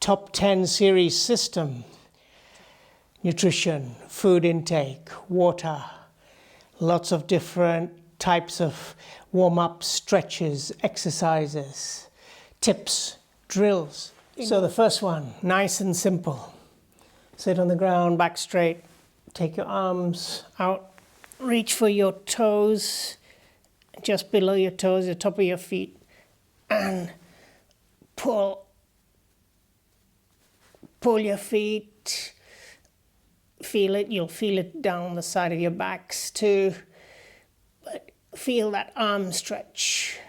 top 10 series system. Nutrition, food intake, water, lots of different types of warm-up stretches, exercises, tips, drills. So the first one, nice and simple. Sit on the ground, back straight, take your arms out, reach for your toes, just below your toes, the top of your feet, and pull your feet, feel it, you'll feel it down the side of your backs too, but feel that arm stretch.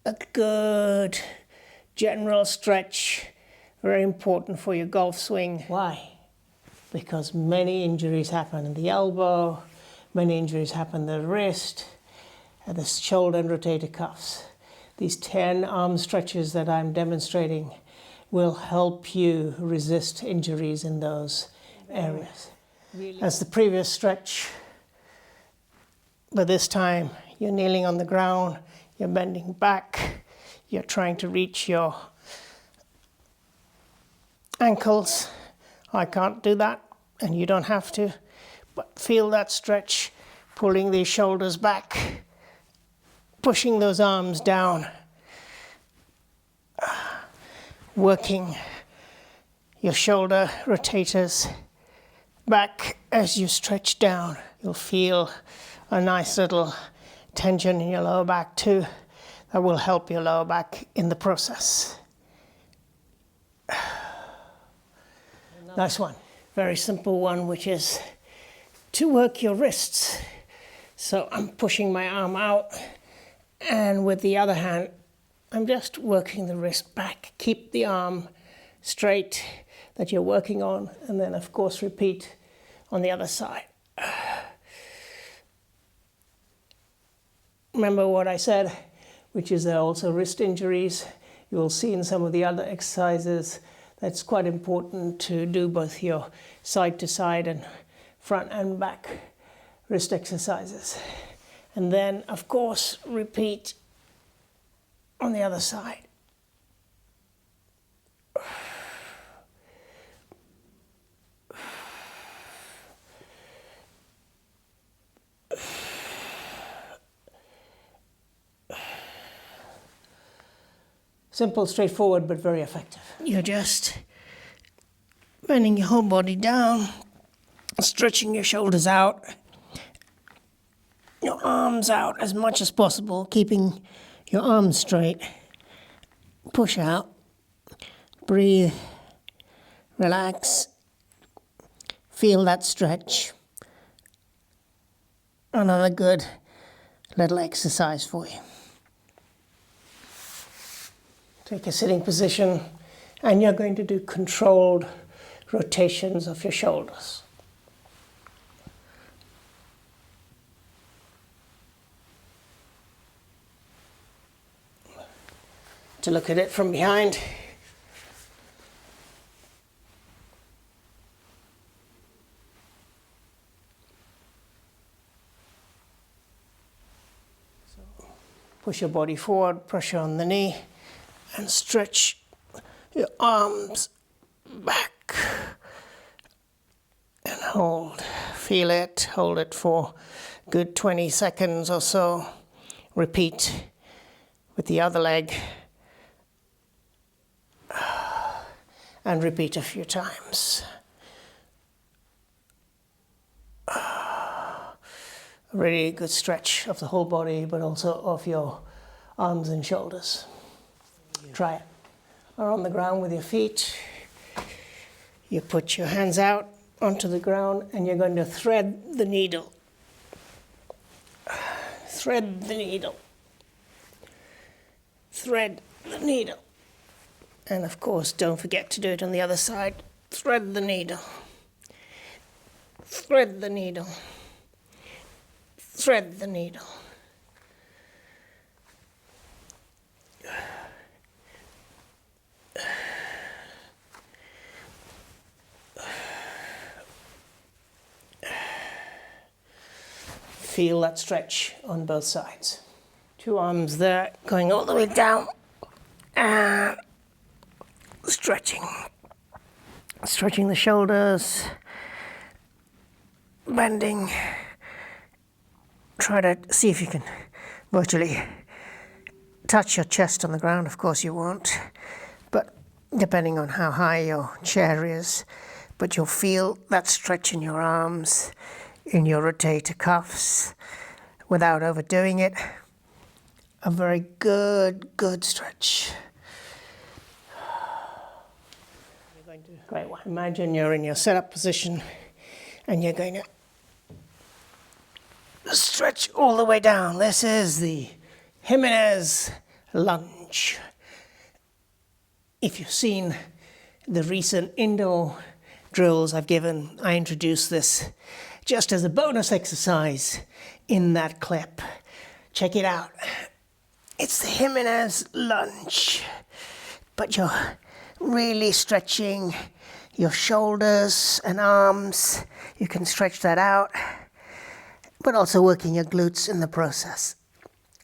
A good general stretch, very important for your golf swing. Why? Because many injuries happen in the elbow, many injuries happen in the wrist, and the shoulder and rotator cuffs. These 10 arm stretches that I'm demonstrating will help you resist injuries in those areas. As the previous stretch, but this time you're kneeling on the ground, you're bending back, you're trying to reach your ankles. I can't do that, and you don't have to, but feel that stretch, pulling these shoulders back, pushing those arms down, working your shoulder rotators back as you stretch down. You'll feel a nice little tension in your lower back too. That will help your lower back in the process. Nice one. Very simple one, which is to work your wrists. So I'm pushing my arm out, and with the other hand, I'm just working the wrist back. Keep the arm straight that you're working on, and then of course repeat on the other side. Remember what I said, which is there are also wrist injuries. You will see in some of the other exercises that's quite important to do both your side to side and front and back wrist exercises. And then of course repeat on the other side. Simple, straightforward, but very effective. You're just bending your whole body down, stretching your shoulders out, your arms out as much as possible, keeping your arms straight. Push out, breathe, relax, feel that stretch. Another good little exercise for you. Take a sitting position, and you're going to do controlled rotations of your shoulders. To look at it from behind. So push your body forward, pressure on the knee, and stretch your arms back. And hold. Feel it. Hold it for a good 20 seconds or so. Repeat with the other leg. And repeat a few times. A really good stretch of the whole body, but also of your arms and shoulders. Try it. Or on the ground with your feet. You put your hands out onto the ground, and you're going to thread the needle. Thread the needle. Thread the needle. And of course, don't forget to do it on the other side. Thread the needle. Thread the needle. Thread the needle. Feel that stretch on both sides. Two arms there, going all the way down. stretching the shoulders, bending. Try to see if you can virtually touch your chest on the ground. Of course you won't, but depending on how high your chair is, but you'll feel that stretch in your arms, in your rotator cuffs, without overdoing it. A very good stretch. Great one. Imagine you're in your setup position and you're going to stretch all the way down. This is the Jimenez lunge. If you've seen the recent indoor drills I've given, I introduced this just as a bonus exercise in that clip. Check it out. It's the Jimenez lunge, but you're really stretching your shoulders and arms. You can stretch that out, but also working your glutes in the process.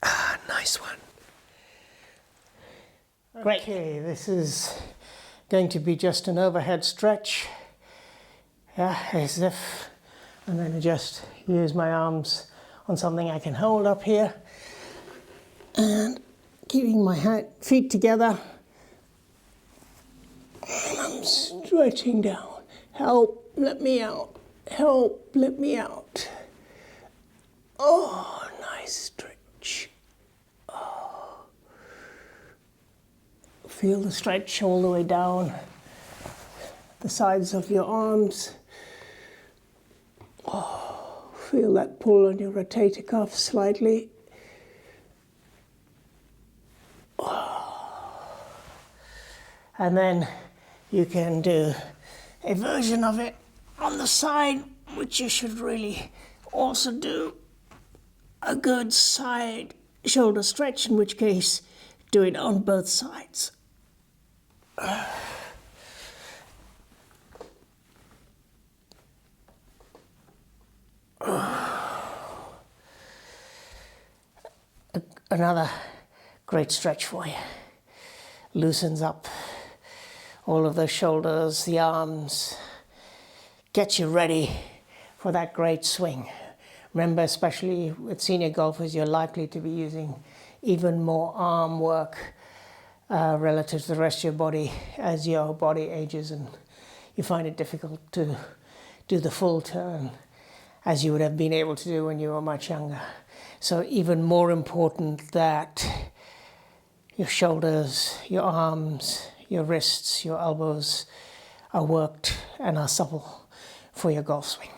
Ah, nice one. Great. Okay, this is going to be just an overhead stretch. Yeah, as if I'm going to just use my arms on something I can hold up here. And keeping my feet together. And I'm stretching down. Help, let me out. Help, let me out. Oh, nice stretch. Oh. Feel the stretch all the way down the sides of your arms. Oh, feel that pull on your rotator cuff slightly. Oh. And then you can do a version of it on the side, which you should really also do a good side shoulder stretch, in which case do it on both sides. Another great stretch for you. Loosens up all of the shoulders, the arms, gets you ready for that great swing. Remember, especially with senior golfers, you're likely to be using even more arm work relative to the rest of your body as your body ages and you find it difficult to do the full turn as you would have been able to do when you were much younger. So even more important that your shoulders, your arms, your wrists, your elbows are worked and are supple for your golf swing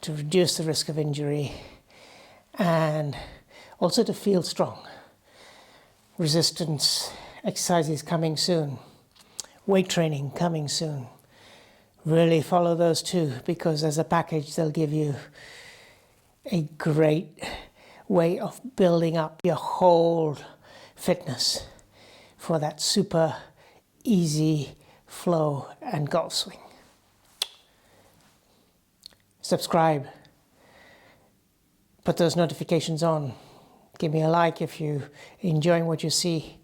to reduce the risk of injury and also to feel strong. Resistance exercises coming soon. Weight training coming soon. Really follow those two, because as a package they'll give you a great way of building up your whole fitness for that super easy flow and golf swing. Subscribe. Put those notifications on. Give me a like if you're enjoying what you see.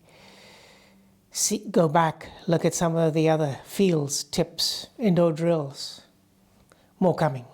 Go back, look at some of the other fields, tips, indoor drills. More coming.